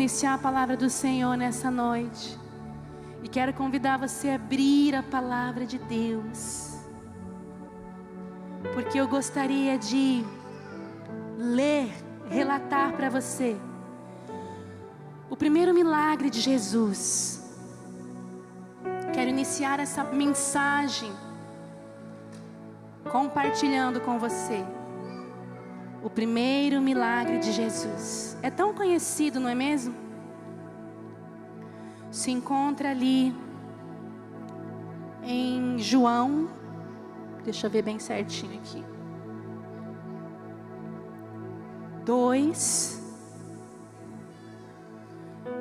iniciar a palavra do Senhor nessa noite. E quero convidar você a abrir a palavra de Deus. Porque eu gostaria de ler, relatar para você o primeiro milagre de Jesus. Quero iniciar essa mensagem compartilhando com você o primeiro milagre de Jesus. É tão conhecido, não é mesmo? Se encontra ali em João, deixa eu ver bem certinho aqui, 2,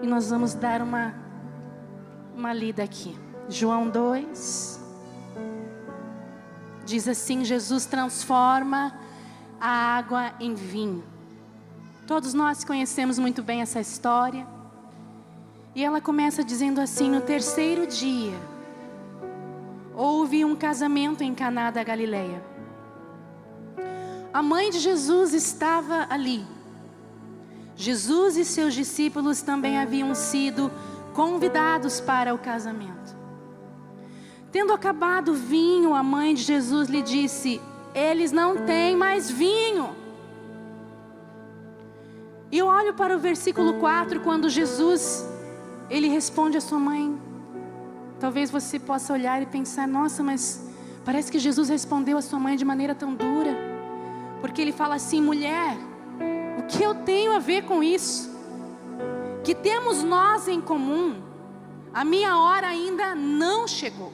e nós vamos dar uma lida aqui. João 2, diz assim: Jesus transforma a água em vinho. Todos nós conhecemos muito bem essa história. E ela começa dizendo assim: no terceiro dia, houve um casamento em Caná da Galileia. A mãe de Jesus estava ali. Jesus e seus discípulos também haviam sido convidados para o casamento. Tendo acabado o vinho, a mãe de Jesus lhe disse: eles não têm mais vinho. E eu olho para o versículo 4, quando Jesus, ele responde à sua mãe. Talvez você possa olhar e pensar: nossa, mas parece que Jesus respondeu à sua mãe de maneira tão dura. Porque ele fala assim: mulher, o que eu tenho a ver com isso? Que temos nós em comum? A minha hora ainda não chegou.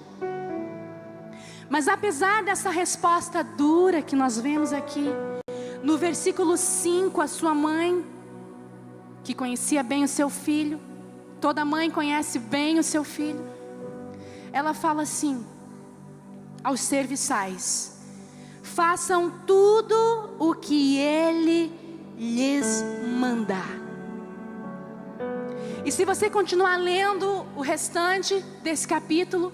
Mas apesar dessa resposta dura que nós vemos aqui, no versículo 5, a sua mãe, que conhecia bem o seu filho, toda mãe conhece bem o seu filho, ela fala assim aos serviçais: façam tudo o que ele lhes mandar. E se você continuar lendo o restante desse capítulo,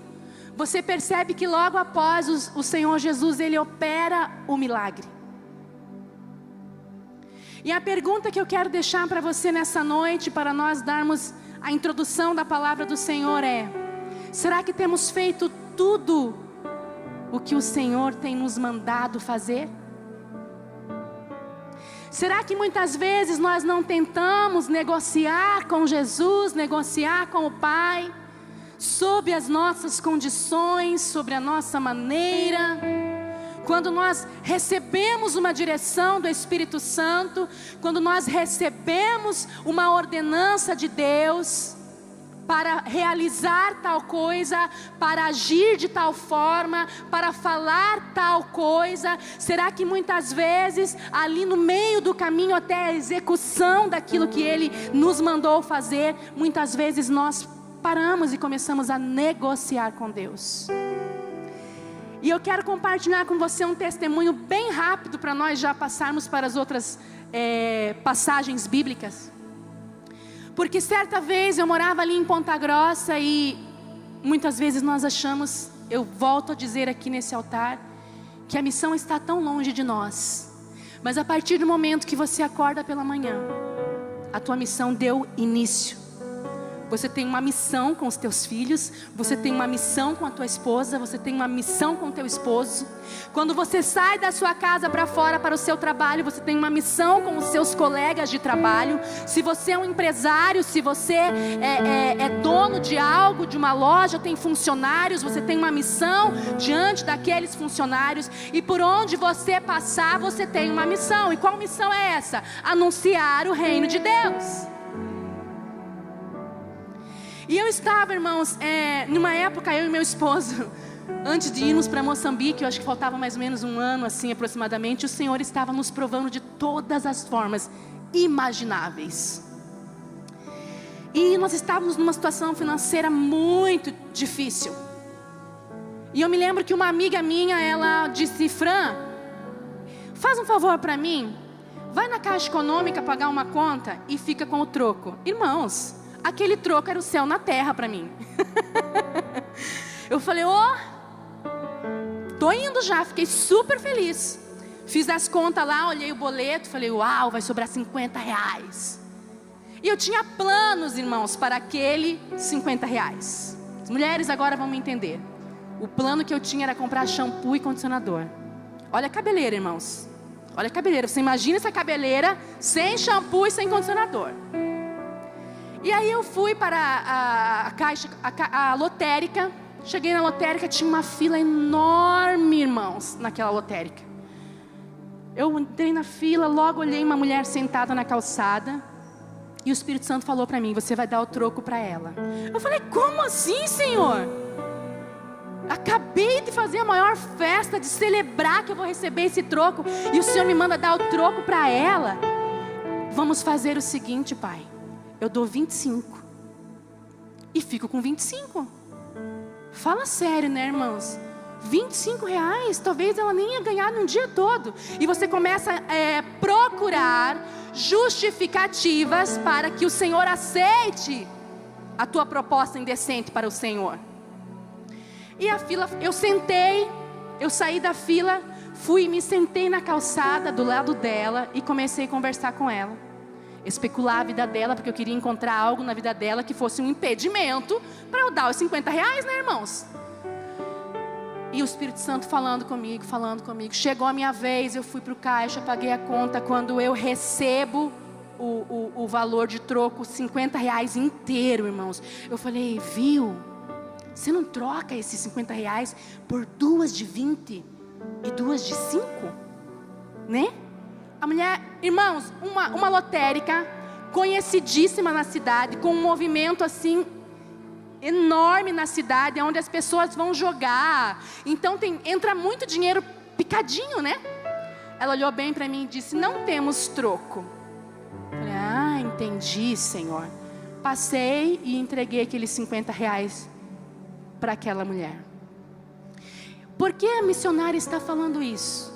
você percebe que logo após o Senhor Jesus, ele opera o milagre. E a pergunta que eu quero deixar para você nessa noite, para nós darmos a introdução da palavra do Senhor é: será que temos feito tudo o que o Senhor tem nos mandado fazer? Será que muitas vezes nós não tentamos negociar com Jesus, negociar com o Pai, sobre as nossas condições, sobre a nossa maneira? Quando nós recebemos uma direção do Espírito Santo, quando nós recebemos uma ordenança de Deus para realizar tal coisa, para agir de tal forma, para falar tal coisa, será que muitas vezes ali no meio do caminho até a execução daquilo que Ele nos mandou fazer, muitas vezes nós paramos e começamos a negociar com Deus? E eu quero compartilhar com você um testemunho bem rápido para nós já passarmos para as outras passagens bíblicas. Porque certa vez eu morava ali em Ponta Grossa e muitas vezes nós achamos, eu volto a dizer aqui nesse altar, que a missão está tão longe de nós. Mas a partir do momento que você acorda pela manhã, a tua missão deu início. Você tem uma missão com os teus filhos, você tem uma missão com a tua esposa, você tem uma missão com o teu esposo. Quando você sai da sua casa para fora para o seu trabalho, você tem uma missão com os seus colegas de trabalho. Se você é um empresário, se você é dono de algo, de uma loja, tem funcionários, você tem uma missão diante daqueles funcionários. E por onde você passar, você tem uma missão. E qual missão é essa? Anunciar o reino de Deus. E eu estava, irmãos, numa época, eu e meu esposo, antes de irmos para Moçambique, eu acho que faltava mais ou menos um ano, assim, aproximadamente, o Senhor estava nos provando de todas as formas imagináveis. E nós estávamos numa situação financeira muito difícil. E eu me lembro que uma amiga minha, ela disse: Fran, faz um favor para mim, vai na Caixa Econômica pagar uma conta e fica com o troco. Irmãos, aquele troco era o céu na terra para mim. Eu falei: tô indo já, fiquei super feliz. Fiz as contas lá, olhei o boleto, falei: uau, vai sobrar R$50. E eu tinha planos, irmãos, para aquele 50 reais. As mulheres agora vão me entender. O plano que eu tinha era comprar shampoo e condicionador. Olha a cabeleira, irmãos. Olha a cabeleira. Você imagina essa cabeleira sem shampoo e sem condicionador. E aí eu fui para a lotérica. Cheguei na lotérica, tinha uma fila enorme, irmãos, naquela lotérica. Eu entrei na fila, logo olhei uma mulher sentada na calçada. E o Espírito Santo falou para mim: você vai dar o troco para ela. Eu falei: como assim, Senhor? Acabei de fazer a maior festa, de celebrar que eu vou receber esse troco, e o Senhor me manda dar o troco para ela. Vamos fazer o seguinte, Pai. Eu dou 25 e fico com 25. Fala sério, né, irmãos? 25 reais, talvez ela nem ia ganhar num dia todo. E você começa a procurar justificativas para que o Senhor aceite a tua proposta indecente para o Senhor. E a fila, eu saí da fila, fui e me sentei na calçada do lado dela e comecei a conversar com ela. Especular a vida dela, porque eu queria encontrar algo na vida dela que fosse um impedimento para eu dar os 50 reais, né, irmãos? E o Espírito Santo falando comigo. Chegou a minha vez, eu fui para o caixa, paguei a conta. Quando eu recebo o valor de troco, 50 reais inteiro, irmãos, eu falei: viu? Você não troca esses 50 reais por 2 de 20 e 2 de 5? Né? A mulher, irmãos, uma lotérica conhecidíssima na cidade, com um movimento assim enorme na cidade, onde as pessoas vão jogar. Então entra muito dinheiro picadinho, né? Ela olhou bem para mim e disse: não temos troco. Eu falei: ah, entendi, Senhor. Passei e entreguei aqueles 50 reais para aquela mulher. Por que a missionária está falando isso?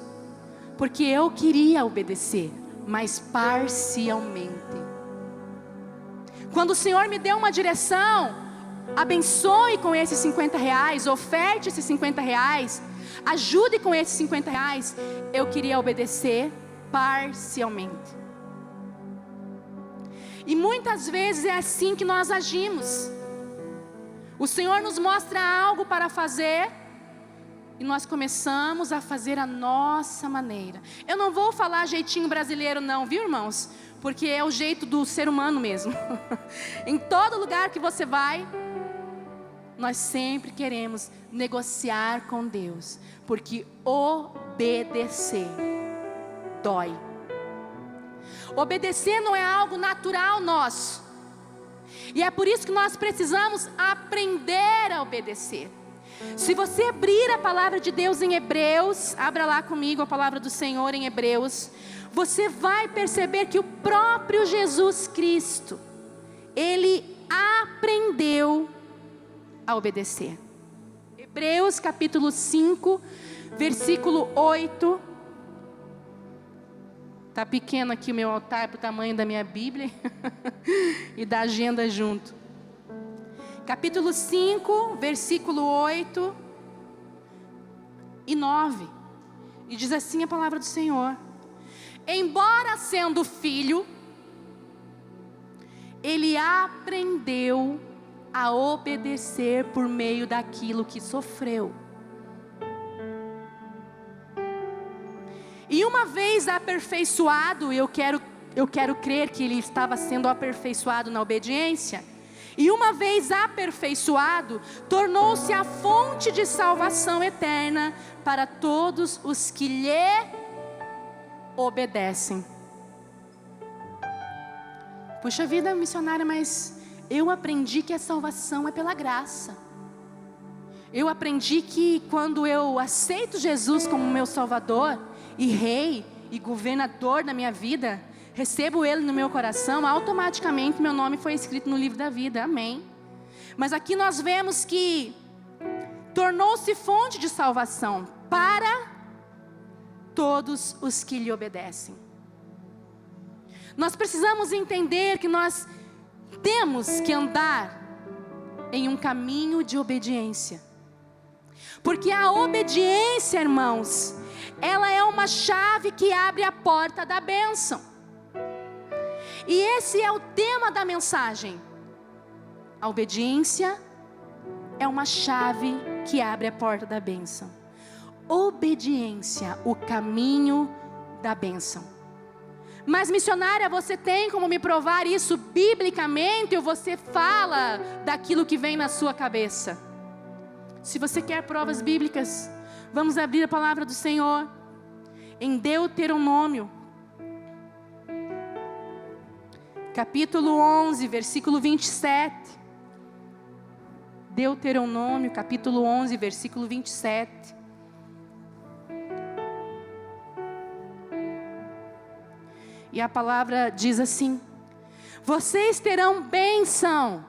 Porque eu queria obedecer, mas parcialmente. Quando o Senhor me deu uma direção, abençoe com esses 50 reais, oferte esses 50 reais, ajude com esses 50 reais, eu queria obedecer parcialmente. E muitas vezes é assim que nós agimos. O Senhor nos mostra algo para fazer e nós começamos a fazer a nossa maneira. Eu não vou falar jeitinho brasileiro não, viu, irmãos? Porque é o jeito do ser humano mesmo. Em todo lugar que você vai, nós sempre queremos negociar com Deus, porque obedecer dói. Obedecer não é algo natural nosso. E é por isso que nós precisamos aprender a obedecer. Se você abrir a palavra de Deus em Hebreus, abra lá comigo a palavra do Senhor em Hebreus, você vai perceber que o próprio Jesus Cristo, Ele aprendeu a obedecer. Hebreus capítulo 5, versículo 8. Está pequeno aqui o meu altar para o tamanho da minha Bíblia e da agenda junto. Capítulo 5, versículo 8 e 9. E diz assim a palavra do Senhor: embora sendo filho, ele aprendeu a obedecer por meio daquilo que sofreu. E uma vez aperfeiçoado, eu quero crer que ele estava sendo aperfeiçoado na obediência. E uma vez aperfeiçoado, tornou-se a fonte de salvação eterna para todos os que lhe obedecem. Puxa vida, missionária, mas eu aprendi que a salvação é pela graça. Eu aprendi que quando eu aceito Jesus como meu Salvador e Rei e governador da minha vida, recebo Ele no meu coração, automaticamente meu nome foi escrito no livro da vida, amém. Mas aqui nós vemos que tornou-se fonte de salvação para todos os que lhe obedecem. Nós precisamos entender que nós temos que andar em um caminho de obediência. Porque a obediência, irmãos, ela é uma chave que abre a porta da bênção. E esse é o tema da mensagem. A obediência é uma chave que abre a porta da bênção. Obediência, o caminho da bênção. Mas missionária, você tem como me provar isso biblicamente, ou você fala daquilo que vem na sua cabeça? Se você quer provas bíblicas, vamos abrir a palavra do Senhor em Deuteronômio, capítulo 11, versículo 27. Deuteronômio, capítulo 11, versículo 27. E a palavra diz assim: vocês terão bênção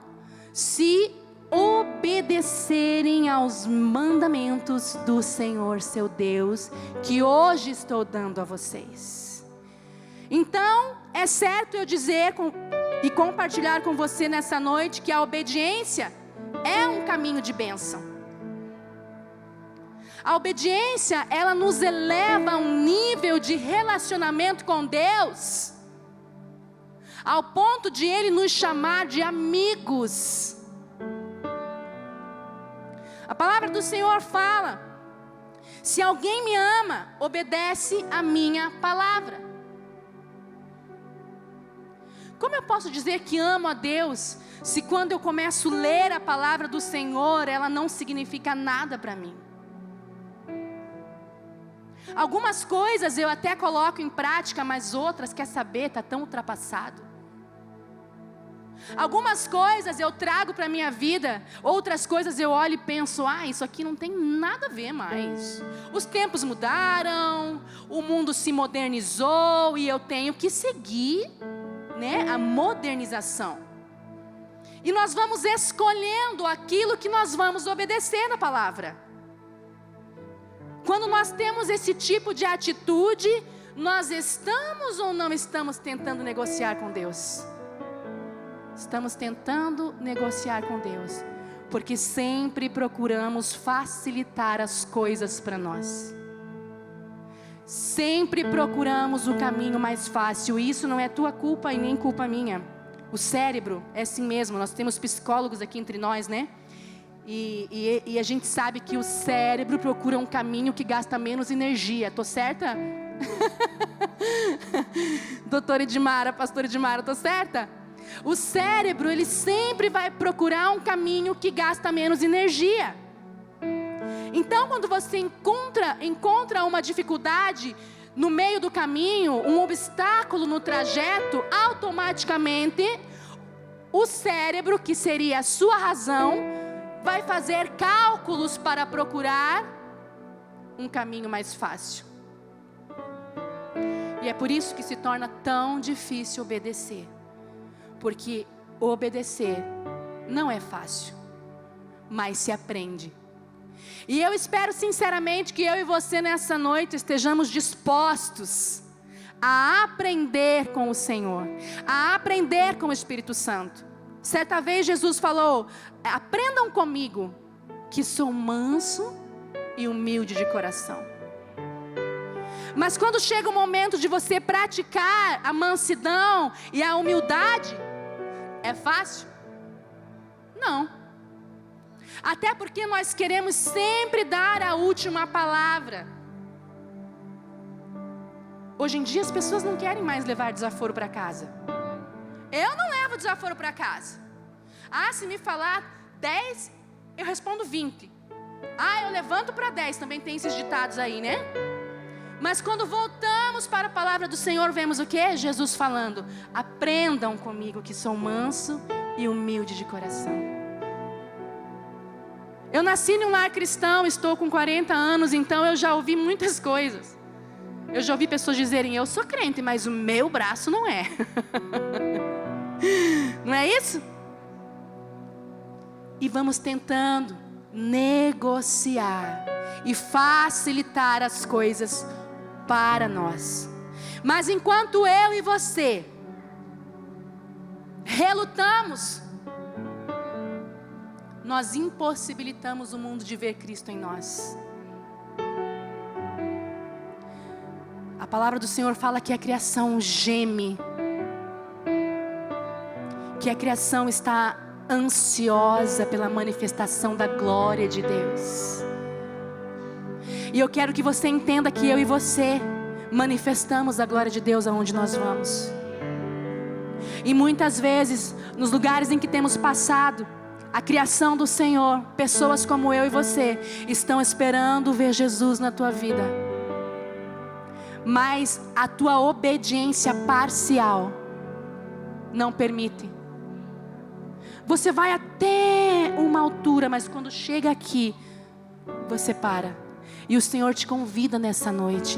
se obedecerem aos mandamentos do Senhor seu Deus, que hoje estou dando a vocês. Então, é certo eu dizer e compartilhar com você nessa noite que a obediência é um caminho de bênção. A obediência, ela nos eleva a um nível de relacionamento com Deus, ao ponto de Ele nos chamar de amigos. A palavra do Senhor fala: se alguém me ama, obedece a minha palavra. Como eu posso dizer que amo a Deus, se quando eu começo a ler a palavra do Senhor, ela não significa nada para mim? Algumas coisas eu até coloco em prática, mas outras, quer saber, está tão ultrapassado. Algumas coisas eu trago para a minha vida, outras coisas eu olho e penso: isso aqui não tem nada a ver mais. Os tempos mudaram, o mundo se modernizou e eu tenho que seguir, a modernização. E nós vamos escolhendo aquilo que nós vamos obedecer na palavra. Quando nós temos esse tipo de atitude, nós estamos ou não estamos tentando negociar com Deus? Estamos tentando negociar com Deus, porque sempre procuramos facilitar as coisas para nós. Sempre procuramos o caminho mais fácil. E isso não é tua culpa e nem culpa minha. O cérebro é assim mesmo. Nós temos psicólogos aqui entre nós, né? E a gente sabe que o cérebro procura um caminho que gasta menos energia. Tô certa? Doutora Edmara, pastora Edmara, tô certa? O cérebro, ele sempre vai procurar um caminho que gasta menos energia. Então, quando você encontra uma dificuldade no meio do caminho, um obstáculo no trajeto, automaticamente o cérebro, que seria a sua razão, vai fazer cálculos para procurar um caminho mais fácil. E é por isso que se torna tão difícil obedecer. Porque obedecer não é fácil, mas se aprende. E eu espero sinceramente que eu e você nessa noite estejamos dispostos a aprender com o Senhor, a aprender com o Espírito Santo. Certa vez Jesus falou: aprendam comigo, que sou manso e humilde de coração. Mas quando chega o momento de você praticar a mansidão e a humildade, é fácil? Não. Até porque nós queremos sempre dar a última palavra. Hoje em dia as pessoas não querem mais levar desaforo para casa. Eu não levo desaforo para casa. Se me falar 10, eu respondo 20. Eu levanto para 10, também tem esses ditados aí, né? Mas quando voltamos para a palavra do Senhor, vemos o quê? Jesus falando: aprendam comigo que sou manso e humilde de coração. Eu nasci num lar cristão, estou com 40 anos, então eu já ouvi muitas coisas. Eu já ouvi pessoas dizerem: eu sou crente, mas o meu braço não é. Não é isso? E vamos tentando negociar e facilitar as coisas para nós. Mas enquanto eu e você relutamos, nós impossibilitamos o mundo de ver Cristo em nós. A palavra do Senhor fala que a criação geme que a criação está ansiosa pela manifestação da glória de Deus. E eu quero que você entenda que eu e você manifestamos a glória de Deus aonde nós vamos. E muitas vezes, nos lugares em que temos passado, a criação do Senhor, pessoas como eu e você, estão esperando ver Jesus na tua vida. Mas a tua obediência parcial não permite. Você vai até uma altura, mas quando chega aqui, você para. E o Senhor te convida nessa noite.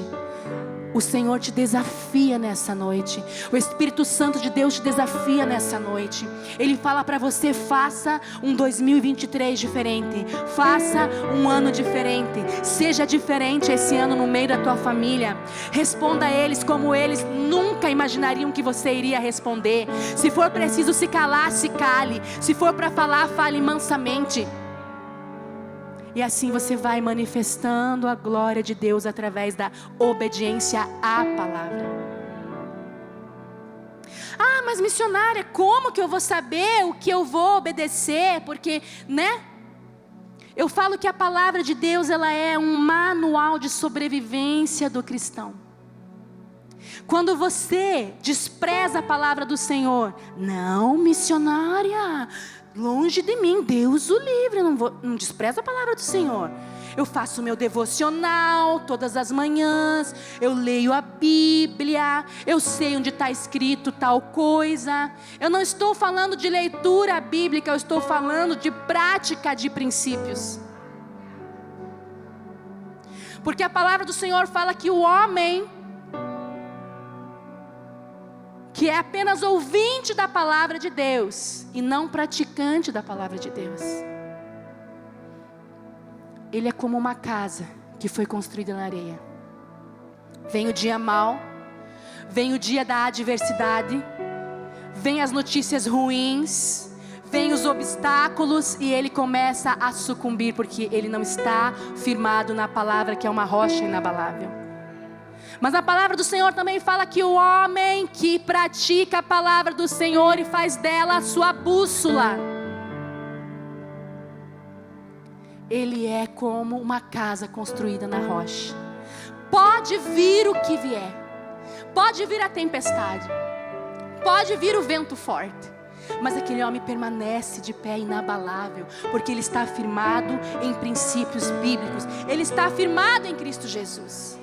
O Senhor te desafia nessa noite. O Espírito Santo de Deus te desafia nessa noite. Ele fala para você: faça um 2023 diferente. Faça um ano diferente. Seja diferente esse ano no meio da tua família. Responda a eles como eles nunca imaginariam que você iria responder. Se for preciso se calar, se cale. Se for para falar, fale mansamente. E assim você vai manifestando a glória de Deus através da obediência à palavra. Ah, mas missionária, como que eu vou saber o que eu vou obedecer? Porque, né? Eu falo que a palavra de Deus, ela é um manual de sobrevivência do cristão. Quando você despreza a palavra do Senhor, não, missionária, longe de mim, Deus o livre, não despreza a palavra do Senhor. Eu faço o meu devocional todas as manhãs, eu leio a Bíblia, eu sei onde está escrito tal coisa. Eu não estou falando de leitura bíblica, eu estou falando de prática de princípios. Porque a palavra do Senhor fala que o homem que é apenas ouvinte da palavra de Deus e não praticante da palavra de Deus, ele é como uma casa que foi construída na areia. Vem o dia mau, vem o dia da adversidade, vem as notícias ruins, vem os obstáculos e ele começa a sucumbir, porque ele não está firmado na palavra, que é uma rocha inabalável. Mas a palavra do Senhor também fala que o homem que pratica a palavra do Senhor e faz dela a sua bússola, ele é como uma casa construída na rocha. Pode vir o que vier, pode vir a tempestade, pode vir o vento forte, mas aquele homem permanece de pé inabalável, porque ele está firmado em princípios bíblicos, ele está firmado em Cristo Jesus.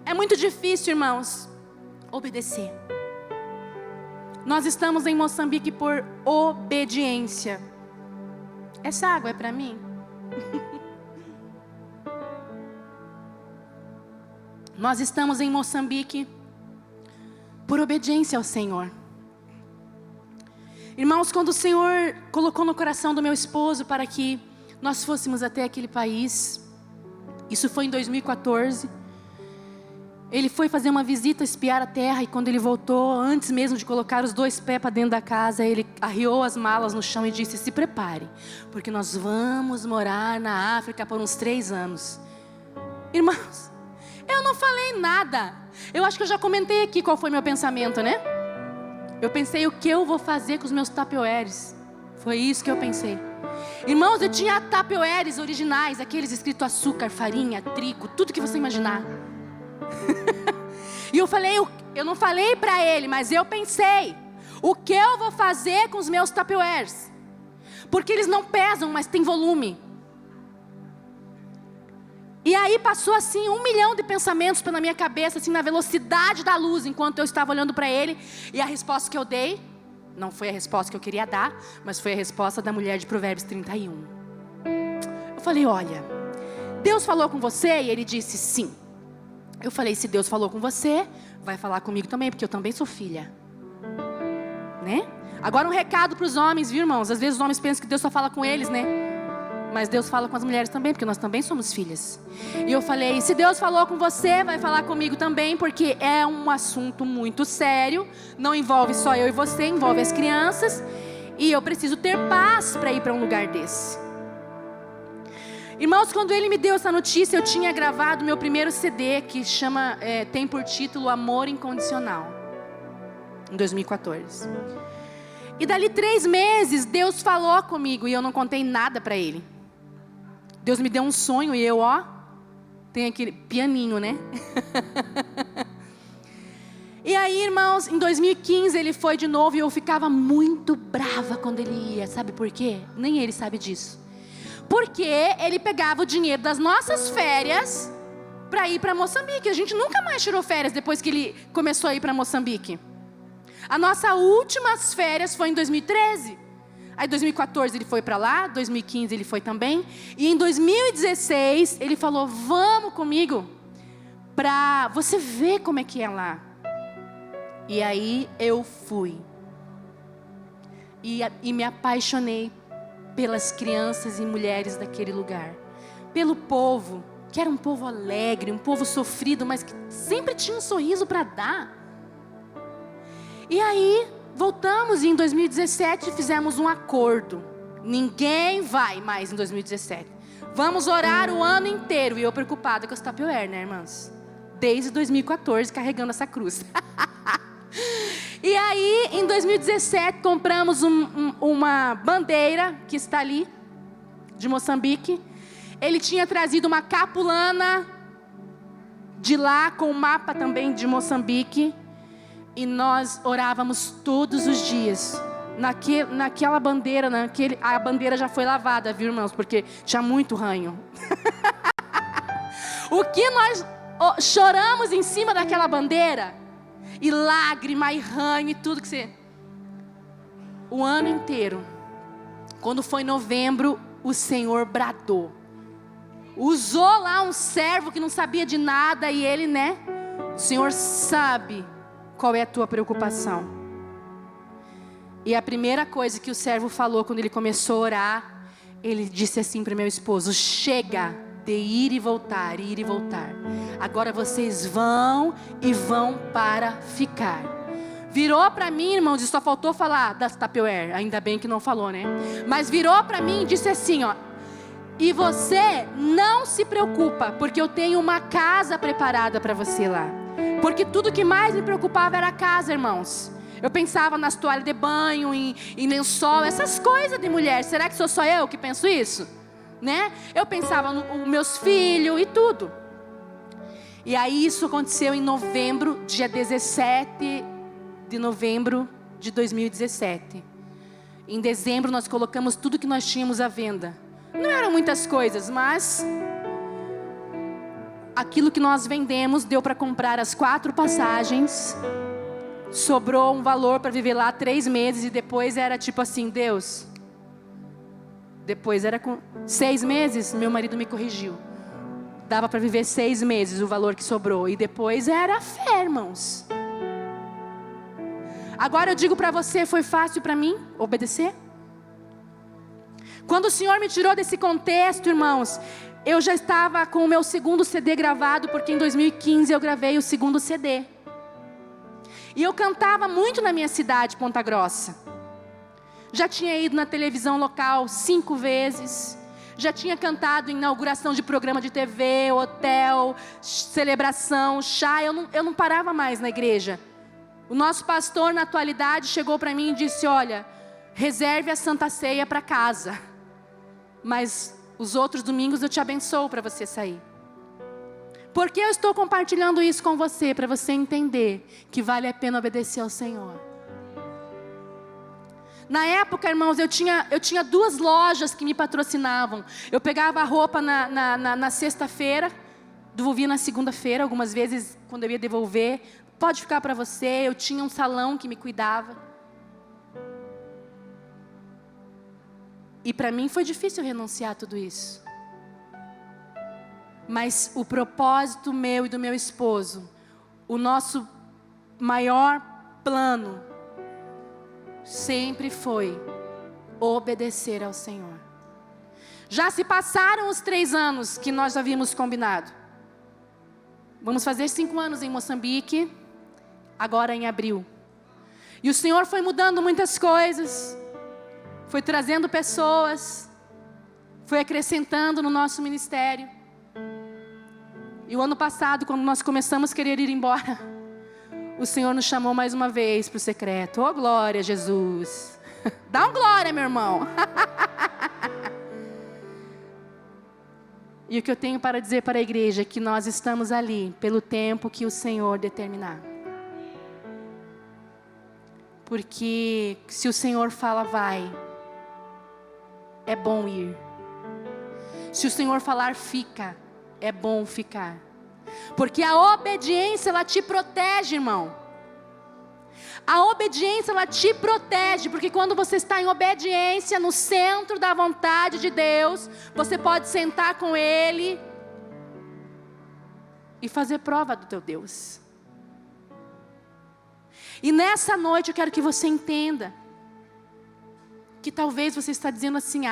É muito difícil, irmãos, obedecer. Nós estamos em Moçambique por obediência. Essa água é para mim? Nós estamos em Moçambique por obediência ao Senhor. Irmãos, quando o Senhor colocou no coração do meu esposo para que nós fôssemos até aquele país, isso foi em 2014. Ele foi fazer uma visita, espiar a terra, e quando ele voltou, antes mesmo de colocar os 2 pés para dentro da casa, ele arriou as malas no chão e disse: se prepare, porque nós vamos morar na África por uns 3 anos. Irmãos, eu não falei nada. Eu acho que eu já comentei aqui qual foi meu pensamento, né? Eu pensei: o que eu vou fazer com os meus tupperwares? Foi isso que eu pensei. Irmãos, eu tinha tupperwares originais, aqueles escrito açúcar, farinha, trigo, tudo que você imaginar. E eu falei, eu não falei para ele, mas eu pensei: o que eu vou fazer com os meus tupperwares? Porque eles não pesam, mas tem volume. E aí passou assim 1 milhão de pensamentos pela minha cabeça, assim, na velocidade da luz, enquanto eu estava olhando para ele. E a resposta que eu dei não foi a resposta que eu queria dar, mas foi a resposta da mulher de Provérbios 31. Eu falei: olha, Deus falou com você? E ele disse: sim. Eu falei: se Deus falou com você, vai falar comigo também, porque eu também sou filha, né? Agora um recado para os homens, viu, irmãos? Às vezes os homens pensam que Deus só fala com eles, né? Mas Deus fala com as mulheres também, porque nós também somos filhas. E eu falei: se Deus falou com você, vai falar comigo também, porque é um assunto muito sério. Não envolve só eu e você, envolve as crianças. E eu preciso ter paz para ir para um lugar desse. Irmãos, quando ele me deu essa notícia, eu tinha gravado meu primeiro CD, que tem por título Amor Incondicional. Em 2014. E dali 3 meses, Deus falou comigo e eu não contei nada para Ele. Deus me deu um sonho e eu, tem aquele pianinho, né? E aí, irmãos, em 2015 ele foi de novo e eu ficava muito brava quando ele ia. Sabe por quê? Nem ele sabe disso. Porque ele pegava o dinheiro das nossas férias para ir para Moçambique. A gente nunca mais tirou férias depois que ele começou a ir para Moçambique. A nossa últimas férias foi em 2013. Aí em 2014 ele foi para lá, 2015 ele foi também. E em 2016 ele falou, vamos comigo para você ver como é que é lá. E aí eu fui. E me apaixonei pelas crianças e mulheres daquele lugar. Pelo povo, que era um povo alegre, um povo sofrido, mas que sempre tinha um sorriso para dar. E aí voltamos e em 2017 fizemos um acordo. Ninguém vai mais em 2017. Vamos orar o ano inteiro. E eu preocupada com as Tupperware, né, irmãs? Desde 2014 carregando essa cruz. E aí, em 2017, compramos uma bandeira que está ali, de Moçambique. Ele tinha trazido uma capulana de lá, com o mapa também de Moçambique. E nós orávamos todos os dias. Naquela bandeira, a bandeira já foi lavada, viu, irmãos? Porque tinha muito ranho. O que nós choramos em cima daquela bandeira... E lágrima, e ranho, e tudo que você... O ano inteiro. Quando foi novembro, o Senhor bradou. Usou lá um servo que não sabia de nada. E ele, né? O Senhor sabe qual é a tua preocupação. E a primeira coisa que o servo falou quando ele começou a orar, ele disse assim para o meu esposo, chega de ir e voltar, ir e voltar. Agora vocês vão e vão para ficar. Virou para mim, irmãos, e só faltou falar das Tupperware. Ainda bem que não falou, né? Mas virou para mim e disse assim, e você não se preocupa, porque eu tenho uma casa preparada para você lá. Porque tudo que mais me preocupava era a casa, irmãos. Eu pensava nas toalhas de banho, em lençol, essas coisas de mulher. Será que sou só eu que penso isso? Né? Eu pensava nos meus filhos e tudo. E aí isso aconteceu em novembro, dia 17 de novembro de 2017. Em dezembro nós colocamos tudo que nós tínhamos à venda. Não eram muitas coisas, mas aquilo que nós vendemos deu para comprar as 4 passagens. Sobrou um valor para viver lá 3 meses e depois era tipo assim, Deus... Depois era com 6 meses, meu marido me corrigiu. Dava para viver 6 meses o valor que sobrou. E depois era fé, irmãos. Agora eu digo para você, foi fácil para mim obedecer? Quando o Senhor me tirou desse contexto, irmãos, eu já estava com o meu 2º CD gravado, porque em 2015 eu gravei o 2º CD. E eu cantava muito na minha cidade, Ponta Grossa. Já tinha ido na televisão local 5 vezes. Já tinha cantado em inauguração de programa de TV, hotel, celebração, chá. Eu não parava mais na igreja. O nosso pastor na atualidade chegou para mim e disse, olha, reserve a Santa Ceia para casa. Mas os outros domingos eu te abençoo para você sair. Por que eu estou compartilhando isso com você? Para você entender que vale a pena obedecer ao Senhor. Na época, irmãos, eu tinha 2 lojas que me patrocinavam. Eu pegava a roupa na sexta-feira, devolvia na segunda-feira. Algumas vezes, quando eu ia devolver, pode ficar para você. Eu tinha um salão que me cuidava. E para mim foi difícil renunciar a tudo isso. Mas o propósito meu e do meu esposo, o nosso maior plano, sempre foi obedecer ao Senhor. Já se passaram os 3 anos que nós havíamos combinado. Vamos fazer 5 anos em Moçambique, agora em abril. E o Senhor foi mudando muitas coisas, foi trazendo pessoas, foi acrescentando no nosso ministério. E o ano passado, quando nós começamos a querer ir embora, o Senhor nos chamou mais uma vez para o secreto. Oh, glória a Jesus. Dá um glória, meu irmão. E o que eu tenho para dizer para a igreja é que nós estamos ali pelo tempo que o Senhor determinar. Porque se o Senhor fala vai, é bom ir. Se o Senhor falar fica, é bom ficar. Porque a obediência, ela te protege, irmão. A obediência, ela te protege. Porque quando você está em obediência, no centro da vontade de Deus, você pode sentar com Ele e fazer prova do teu Deus. E nessa noite eu quero que você entenda que talvez você está dizendo assim: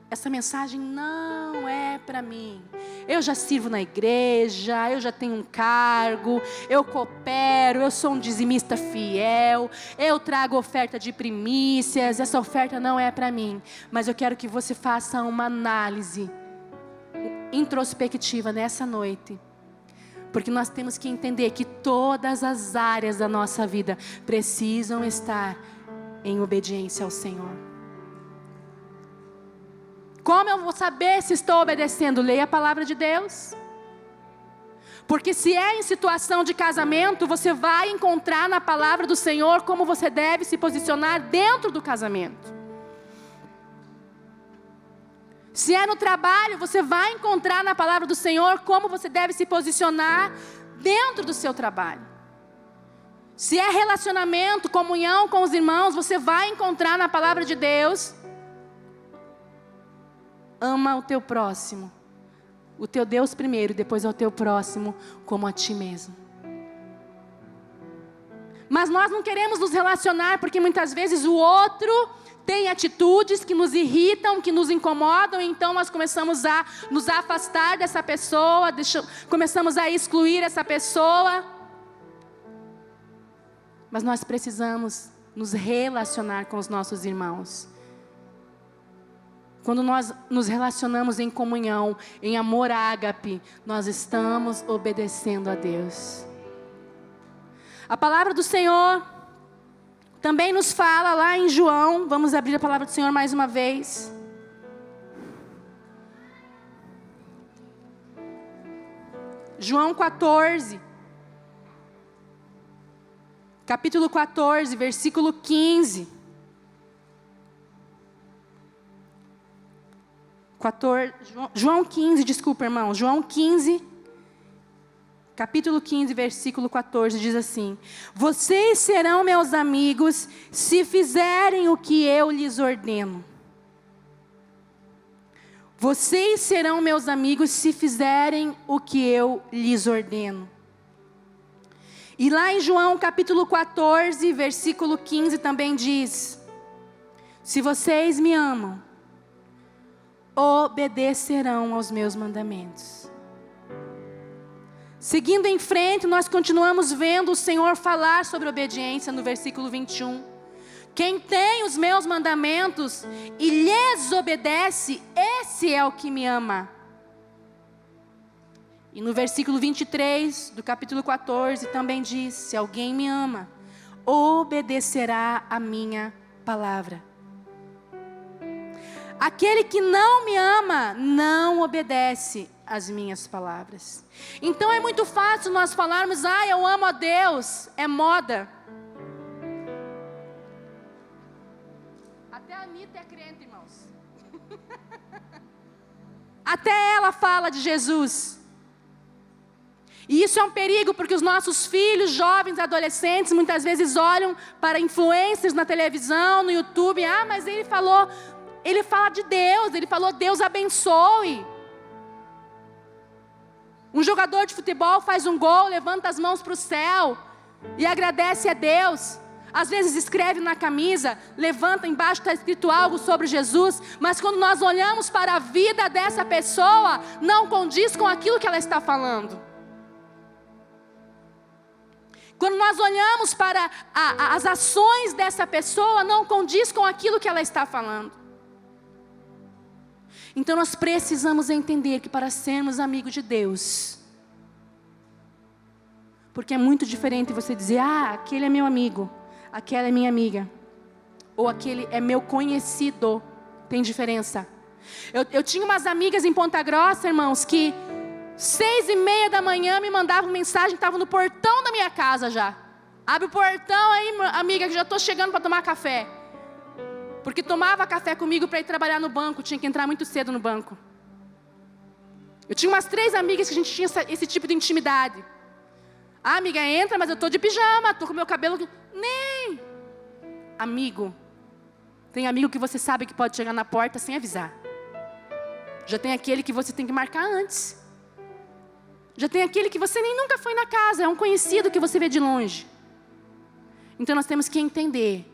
essa mensagem não é para mim. Eu já sirvo na igreja, eu já tenho um cargo, eu coopero, eu sou um dizimista fiel, eu trago oferta de primícias, essa oferta não é para mim. Mas eu quero que você faça uma análise introspectiva nessa noite. Porque nós temos que entender que todas as áreas da nossa vida precisam estar em obediência ao Senhor. Como eu vou saber se estou obedecendo? Leia a palavra de Deus. Porque se é em situação de casamento, você vai encontrar na palavra do Senhor como você deve se posicionar dentro do casamento. Se é no trabalho, você vai encontrar na palavra do Senhor como você deve se posicionar dentro do seu trabalho. Se é relacionamento, comunhão com os irmãos, você vai encontrar na palavra de Deus: ama o teu próximo, o teu Deus primeiro, depois ao teu próximo como a ti mesmo. Mas nós não queremos nos relacionar porque muitas vezes o outro tem atitudes que nos irritam, que nos incomodam, então nós começamos a nos afastar dessa pessoa, começamos a excluir essa pessoa. Mas nós precisamos nos relacionar com os nossos irmãos. Quando nós nos relacionamos em comunhão, em amor ágape, nós estamos obedecendo a Deus. A palavra do Senhor também nos fala lá em João, vamos abrir a palavra do Senhor mais uma vez. João 14, capítulo 14, versículo 15. 14, João 15, desculpa, irmão. João 15, capítulo 15, versículo 14, diz assim: vocês serão meus amigos se fizerem o que eu lhes ordeno. Vocês serão meus amigos se fizerem o que eu lhes ordeno. E lá em João capítulo 14, versículo 15 também diz: se vocês me amam, obedecerão aos meus mandamentos. Seguindo em frente, nós continuamos vendo o Senhor falar sobre obediência no versículo 21. Quem tem os meus mandamentos e lhes obedece, esse é o que me ama. E no versículo 23 do capítulo 14 também diz: se alguém me ama, obedecerá a minha palavra. Aquele que não me ama, não obedece às minhas palavras. Então é muito fácil nós falarmos: eu amo a Deus, é moda. Até a Anitta é crente, irmãos. Até ela fala de Jesus. E isso é um perigo, porque os nossos filhos, jovens, adolescentes, muitas vezes olham para influencers na televisão, no YouTube. Mas ele fala de Deus, ele falou Deus abençoe. Um jogador de futebol faz um gol, levanta as mãos para o céu e agradece a Deus. Às vezes escreve na camisa, levanta, embaixo está escrito algo sobre Jesus, mas quando nós olhamos para a vida dessa pessoa, não condiz com aquilo que ela está falando. Quando nós olhamos para as ações dessa pessoa, não condiz com aquilo que ela está falando. Então nós precisamos entender que para sermos amigos de Deus, Porque é muito diferente você dizer, aquele é meu amigo, aquela é minha amiga, ou aquele é meu conhecido. Tem diferença. Eu tinha umas amigas em Ponta Grossa, irmãos, que 6:30 da manhã me mandavam mensagem, estavam no portão da minha casa já. Abre o portão aí, amiga, que já estou chegando para tomar café. Porque tomava café comigo para ir trabalhar no banco, tinha que entrar muito cedo no banco. Eu tinha umas 3 amigas que a gente tinha esse tipo de intimidade. Amiga, entra, mas eu estou de pijama, estou com meu cabelo... Nem! Amigo. Tem amigo que você sabe que pode chegar na porta sem avisar. Já tem aquele que você tem que marcar antes. Já tem aquele que você nem nunca foi na casa, é um conhecido que você vê de longe. Então nós temos que entender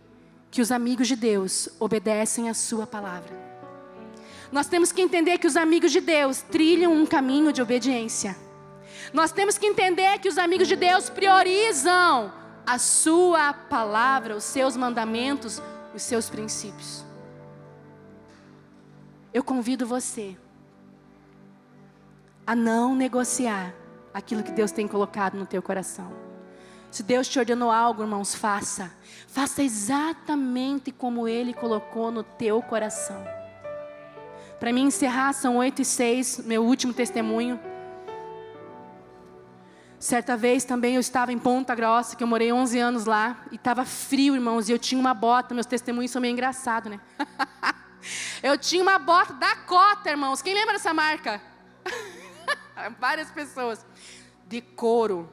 que os amigos de Deus obedecem a sua palavra. Nós temos que entender que os amigos de Deus trilham um caminho de obediência. Nós temos que entender que os amigos de Deus priorizam a sua palavra, os seus mandamentos, os seus princípios. Eu convido você a não negociar aquilo que Deus tem colocado no teu coração. Se Deus te ordenou algo, irmãos, faça. Faça exatamente como Ele colocou no teu coração. Para mim encerrar, são 8:06, meu último testemunho. Certa vez também eu estava em Ponta Grossa, que eu morei 11 anos lá, e estava frio, irmãos, e eu tinha uma bota, meus testemunhos são meio engraçados, né? Eu tinha uma bota Dakota, irmãos, quem lembra dessa marca? Várias pessoas, de couro.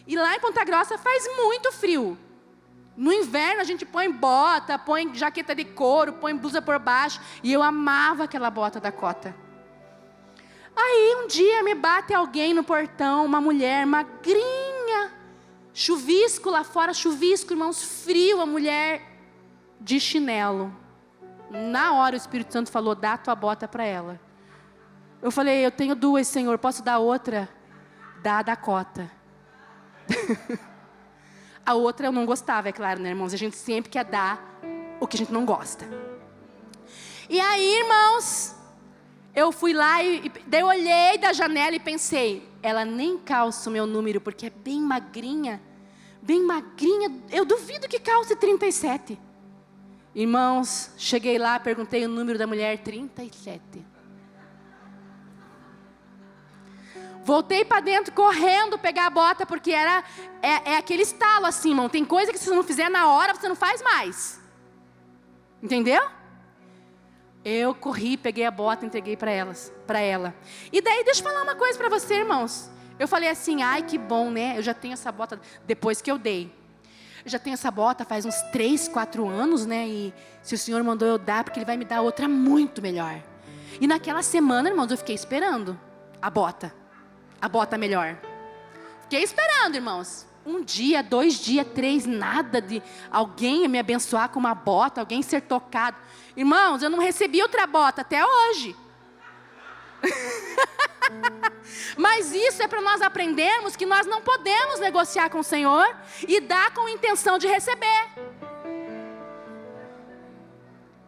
E lá em Ponta Grossa faz muito frio. No inverno a gente põe bota, põe jaqueta de couro, põe blusa por baixo. E eu amava aquela bota Dakota. Aí um dia me bate alguém no portão, uma mulher magrinha, chuvisco lá fora, chuvisco, irmãos, frio, a mulher de chinelo. Na hora o Espírito Santo falou, dá a tua bota para ela. Eu falei, eu tenho 2, Senhor, posso dar outra? Dá a Dakota. A outra eu não gostava, é claro, né, irmãos? A gente sempre quer dar o que a gente não gosta. E aí, irmãos, eu fui lá e daí eu olhei da janela e pensei, ela nem calça o meu número, porque é bem magrinha. Bem magrinha, eu duvido que calce 37. Irmãos, cheguei lá, perguntei o número da mulher, 37. Voltei para dentro correndo pegar a bota, porque é aquele estalo assim, irmão. Tem coisa que se você não fizer na hora, você não faz mais. Entendeu? Eu corri, peguei a bota, entreguei para ela. E daí, deixa eu falar uma coisa para você, irmãos. Eu falei assim, ai que bom, né? Eu já tenho essa bota, depois que eu dei. Eu já tenho essa bota faz uns 3, 4 anos, né? E se o Senhor mandou eu dar, porque Ele vai me dar outra muito melhor. E naquela semana, irmãos, eu fiquei esperando a bota melhor. Fiquei esperando, irmãos. 1 dia, 2 dias, 3, nada de alguém me abençoar com uma bota, alguém ser tocado. Irmãos, eu não recebi outra bota até hoje. Mas isso é para nós aprendermos que nós não podemos negociar com o Senhor e dar com intenção de receber.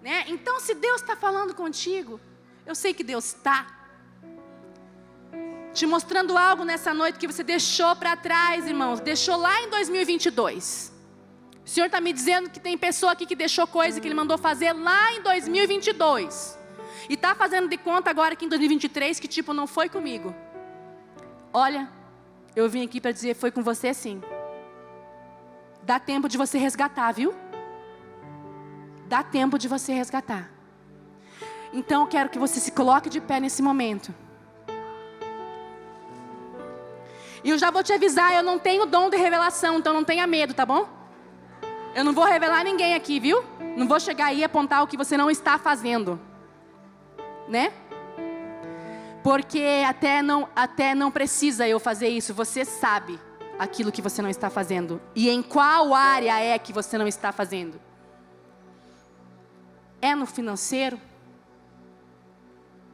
Né? Então, se Deus está falando contigo, eu sei que Deus está te mostrando algo nessa noite que você deixou para trás, irmãos. Deixou lá em 2022. O Senhor está me dizendo que tem pessoa aqui que deixou coisa que Ele mandou fazer lá em 2022. E está fazendo de conta agora que em 2023 que tipo não foi comigo. Olha, eu vim aqui para dizer, foi com você sim. Dá tempo de você resgatar, viu? Dá tempo de você resgatar. Então eu quero que você se coloque de pé nesse momento. E eu já vou te avisar, eu não tenho dom de revelação, então não tenha medo, tá bom? Eu não vou revelar ninguém aqui, viu? Não vou chegar aí e apontar o que você não está fazendo. Né? Porque até não precisa eu fazer isso, você sabe aquilo que você não está fazendo. E em qual área é que você não está fazendo? É no financeiro?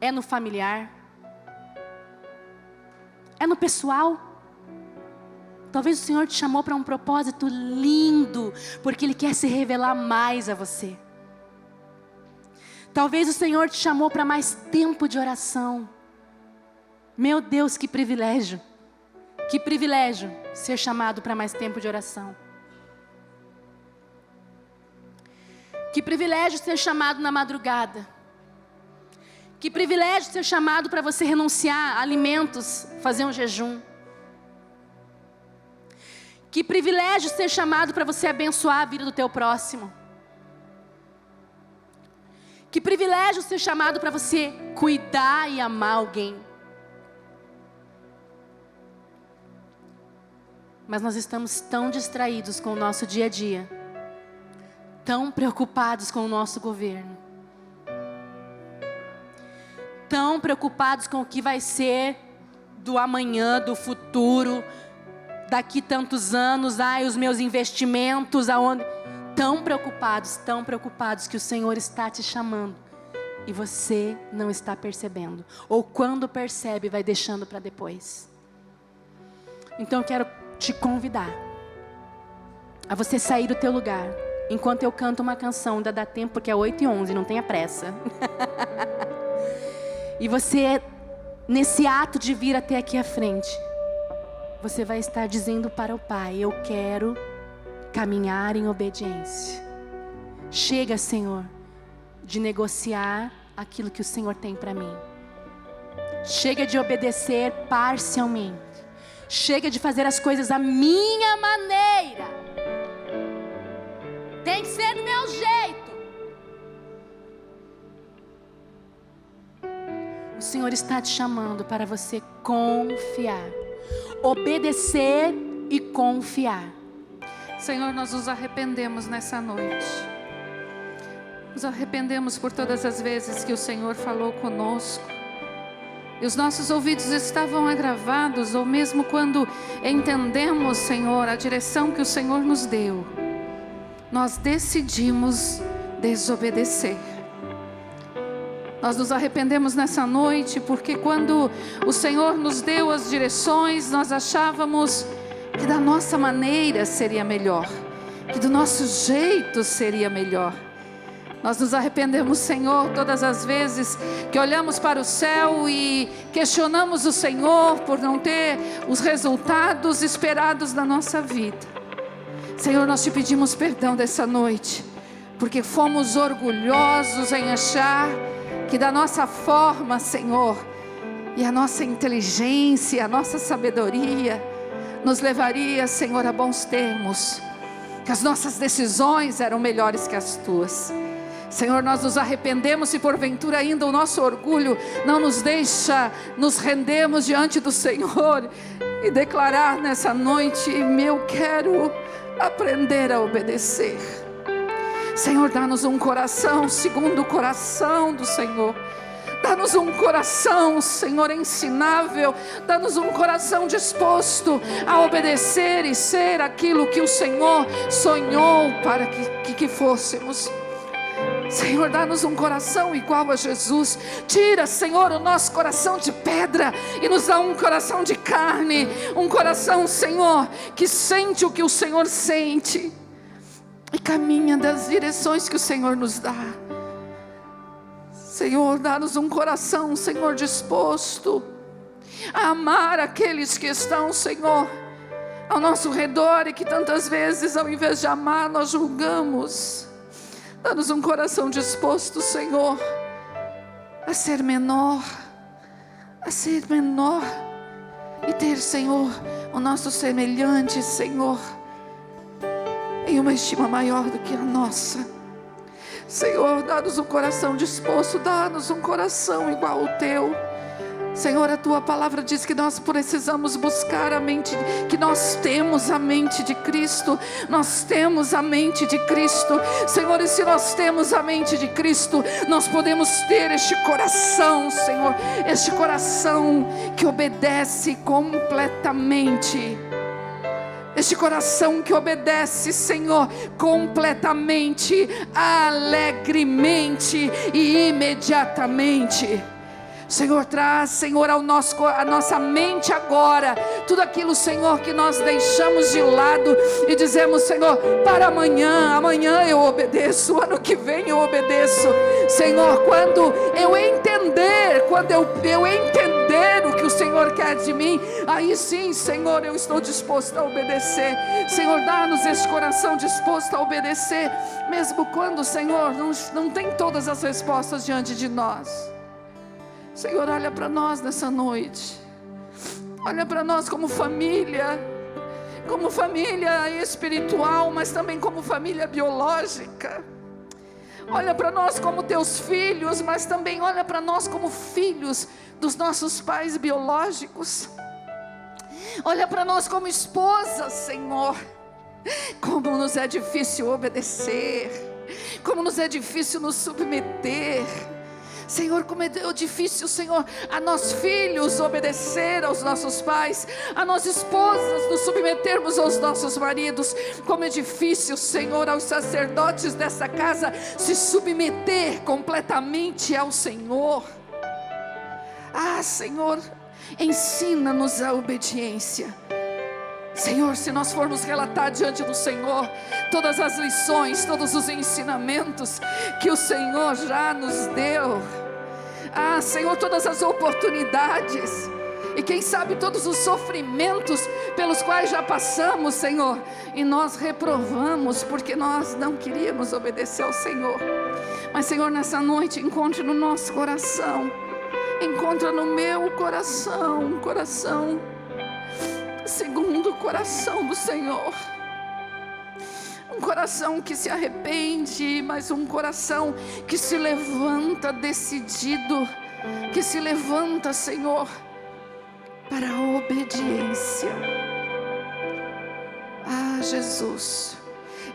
É no familiar? É no pessoal? Talvez o Senhor te chamou para um propósito lindo, porque Ele quer se revelar mais a você. Talvez o Senhor te chamou para mais tempo de oração. Meu Deus, que privilégio. Que privilégio ser chamado para mais tempo de oração. Que privilégio ser chamado na madrugada. Que privilégio ser chamado para você renunciar a alimentos, fazer um jejum. Que privilégio ser chamado para você abençoar a vida do teu próximo. Que privilégio ser chamado para você cuidar e amar alguém. Mas nós estamos tão distraídos com o nosso dia a dia, tão preocupados com o nosso governo, tão preocupados com o que vai ser do amanhã, do futuro, daqui tantos anos, os meus investimentos, aonde... Tão preocupados que o Senhor está te chamando e você não está percebendo. Ou quando percebe, vai deixando para depois. Então eu quero te convidar a você sair do teu lugar. Enquanto eu canto uma canção, ainda dá tempo porque é 8h11, não tenha pressa. E você, nesse ato de vir até aqui à frente, você vai estar dizendo para o Pai: eu quero caminhar em obediência. Chega, Senhor, de negociar aquilo que o Senhor tem para mim. Chega de obedecer parcialmente. Chega de fazer as coisas à minha maneira. Tem que ser do meu jeito. O Senhor está te chamando para você confiar. Obedecer e confiar. Senhor, nós nos arrependemos nessa noite. Nos arrependemos por todas as vezes que o Senhor falou conosco e os nossos ouvidos estavam agravados, ou mesmo quando entendemos, Senhor, a direção que o Senhor nos deu, nós decidimos desobedecer. Nós nos arrependemos nessa noite porque quando o Senhor nos deu as direções, nós achávamos que da nossa maneira seria melhor, que do nosso jeito seria melhor. Nós nos arrependemos, Senhor, todas as vezes que olhamos para o céu e questionamos o Senhor por não ter os resultados esperados na nossa vida. Senhor, nós te pedimos perdão dessa noite, porque fomos orgulhosos em achar que da nossa forma, Senhor, e a nossa inteligência, a nossa sabedoria nos levaria, Senhor, a bons termos, que as nossas decisões eram melhores que as tuas. Senhor, nós nos arrependemos se porventura ainda o nosso orgulho não nos deixa nos rendermos diante do Senhor e declarar nessa noite: eu quero aprender a obedecer. Senhor, dá-nos um coração segundo o coração do Senhor. Dá-nos um coração, Senhor, ensinável. Dá-nos um coração disposto a obedecer e ser aquilo que o Senhor sonhou para que fôssemos. Senhor, dá-nos um coração igual a Jesus. Tira, Senhor, o nosso coração de pedra e nos dá um coração de carne. Um coração, Senhor, que sente o que o Senhor sente e caminha das direções que o Senhor nos dá. Senhor, dá-nos um coração, Senhor, disposto a amar aqueles que estão, Senhor, ao nosso redor e que tantas vezes, ao invés de amar, nós julgamos. Dá-nos um coração disposto, Senhor, a ser menor e ter, Senhor, o nosso semelhante, Senhor, em uma estima maior do que a nossa. Senhor, dá-nos um coração disposto, dá-nos um coração igual ao teu. Senhor, a tua palavra diz que nós precisamos buscar a mente, que nós temos a mente de Cristo. Nós temos a mente de Cristo, Senhor, e se nós temos a mente de Cristo, nós podemos ter este coração, Senhor, este coração que obedece completamente. Este coração que obedece, Senhor, completamente, alegremente e imediatamente. Senhor, traz, Senhor, a nossa mente agora tudo aquilo, Senhor, que nós deixamos de lado e dizemos: Senhor, para amanhã eu obedeço, ano que vem eu obedeço. Senhor, quando eu entender o que o Senhor Senhor quer de mim, aí sim, Senhor, eu estou disposto a obedecer. Senhor, dá-nos esse coração disposto a obedecer, mesmo quando, Senhor, não tem todas as respostas diante de nós. Senhor, olha para nós nessa noite, olha para nós como família espiritual, mas também como família biológica. Olha para nós como teus filhos, mas também olha para nós como filhos dos nossos pais biológicos. Olha para nós como esposas, Senhor. Como nos é difícil obedecer, como nos é difícil nos submeter. Senhor, como é difícil, Senhor, a nós filhos obedecer aos nossos pais, a nós esposas nos submetermos aos nossos maridos. Como é difícil, Senhor, aos sacerdotes dessa casa se submeter completamente ao Senhor. Ah, Senhor, ensina-nos a obediência. Senhor, se nós formos relatar diante do Senhor todas as lições, todos os ensinamentos que o Senhor já nos deu, ah, Senhor, todas as oportunidades, e quem sabe todos os sofrimentos pelos quais já passamos, Senhor, e nós reprovamos porque nós não queríamos obedecer ao Senhor. Mas, Senhor, nessa noite encontre no nosso coração, encontra no meu coração um coração segundo o coração do Senhor, um coração que se arrepende, mas um coração que se levanta decidido, que se levanta, Senhor, para a obediência. Ah, Jesus,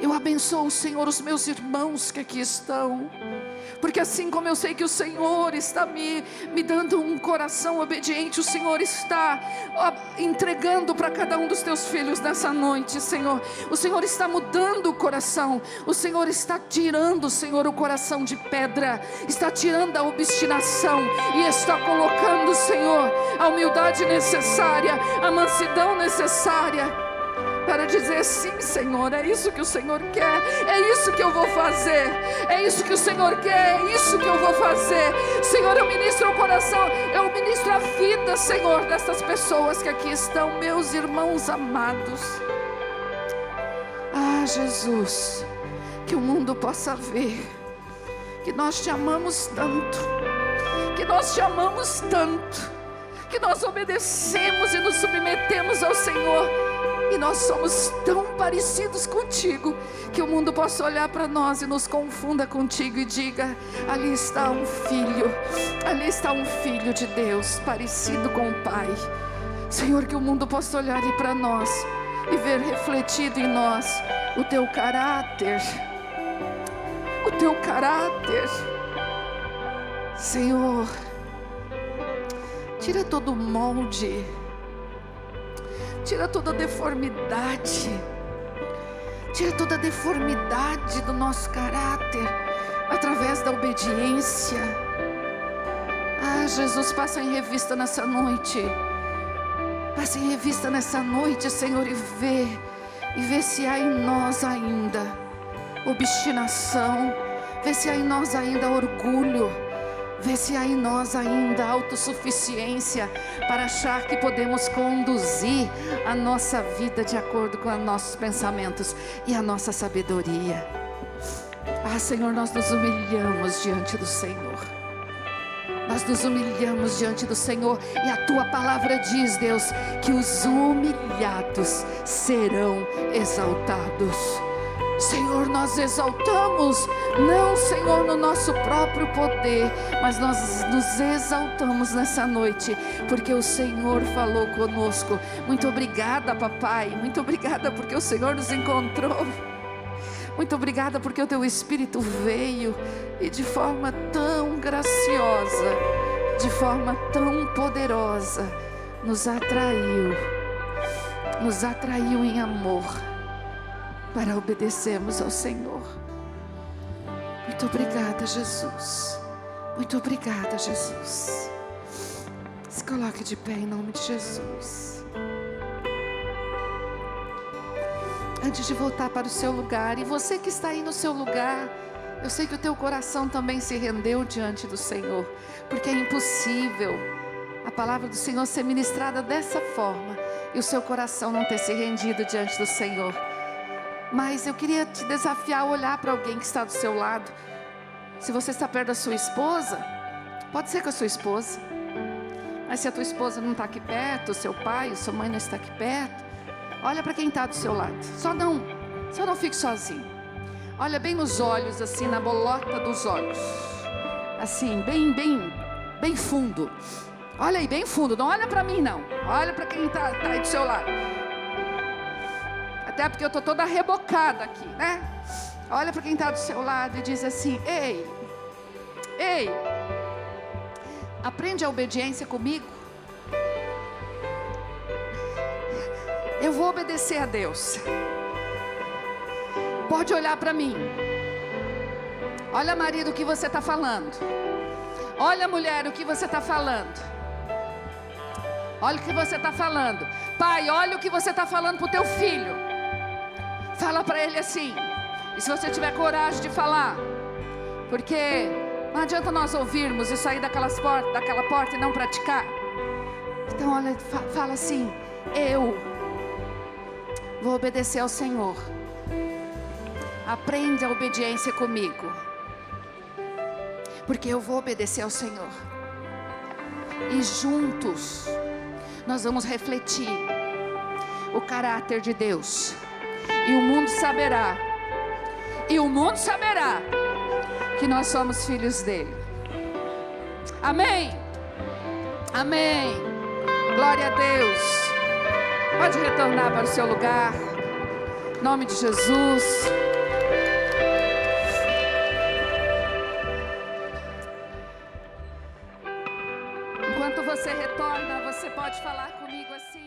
eu abençoo, Senhor, os meus irmãos que aqui estão, porque assim como eu sei que o Senhor está me dando um coração obediente, o Senhor está entregando para cada um dos teus filhos nessa noite, Senhor. O Senhor está mudando o coração, o Senhor está tirando, Senhor, o coração de pedra, está tirando a obstinação e está colocando, Senhor, a humildade necessária, a mansidão necessária, para dizer sim, Senhor, é isso que o Senhor quer, é isso que eu vou fazer, é isso que o Senhor quer, é isso que eu vou fazer. Senhor, eu ministro o coração, eu ministro a vida, Senhor, dessas pessoas que aqui estão, meus irmãos amados. Ah, Jesus, que o mundo possa ver que nós te amamos tanto, que nós te amamos tanto, que nós obedecemos e nos submetemos ao Senhor, e nós somos tão parecidos contigo, que o mundo possa olhar para nós e nos confunda contigo e diga: ali está um filho, ali está um filho de Deus, parecido com o Pai. Senhor, que o mundo possa olhar para nós e ver refletido em nós o teu caráter, o teu caráter. Senhor, tira todo o molde, tira toda a deformidade, tira toda a deformidade do nosso caráter, através da obediência. Ah, Jesus, passa em revista nessa noite, passa em revista nessa noite, Senhor, e vê se há em nós ainda obstinação, vê se há em nós ainda orgulho, vê se há em nós ainda autossuficiência, para achar que podemos conduzir a nossa vida de acordo com os nossos pensamentos e a nossa sabedoria. Ah, Senhor, nós nos humilhamos diante do Senhor, nós nos humilhamos diante do Senhor, e a tua palavra diz, Deus, que os humilhados serão exaltados. Senhor, nós exaltamos, não, Senhor, no nosso próprio poder, mas nós nos exaltamos nessa noite, porque o Senhor falou conosco. Muito obrigada, papai, muito obrigada porque o Senhor nos encontrou, muito obrigada porque o teu Espírito veio e de forma tão graciosa, de forma tão poderosa, nos atraiu em amor, para obedecermos ao Senhor. Muito obrigada, Jesus. Muito obrigada, Jesus. Se coloque de pé em nome de Jesus. Antes de voltar para o seu lugar, e você que está aí no seu lugar, eu sei que o teu coração também se rendeu diante do Senhor, porque é impossível a palavra do Senhor ser ministrada dessa forma e o seu coração não ter se rendido diante do Senhor. Mas eu queria te desafiar a olhar para alguém que está do seu lado. Se você está perto da sua esposa, pode ser com a sua esposa. Mas se a tua esposa não está aqui perto, o seu pai, a sua mãe não está aqui perto, olha para quem está do seu lado. Só não fique sozinho. Olha bem nos olhos, assim, na bolota dos olhos. Assim, bem fundo. Olha aí, bem fundo. Não olha para mim, não. Olha para quem está aí do seu lado. Até porque eu estou toda rebocada aqui, né? Olha para quem está do seu lado e diz assim: Ei, aprende a obediência comigo. Eu vou obedecer a Deus. Pode olhar para mim. Olha, marido, o que você está falando. Olha, mulher, o que você está falando. Olha o que você está falando. Pai, olha o que você está falando para o teu filho. Fala para ele assim. E se você tiver coragem de falar, porque não adianta nós ouvirmos e sair daquela porta e não praticar. Então olha, fala assim: eu vou obedecer ao Senhor. Aprende a obediência comigo, porque eu vou obedecer ao Senhor. E juntos nós vamos refletir o caráter de Deus. E o mundo saberá que nós somos filhos dele. Amém? Amém. Glória a Deus. Pode retornar para o seu lugar. Em nome de Jesus. Enquanto você retorna, você pode falar comigo assim.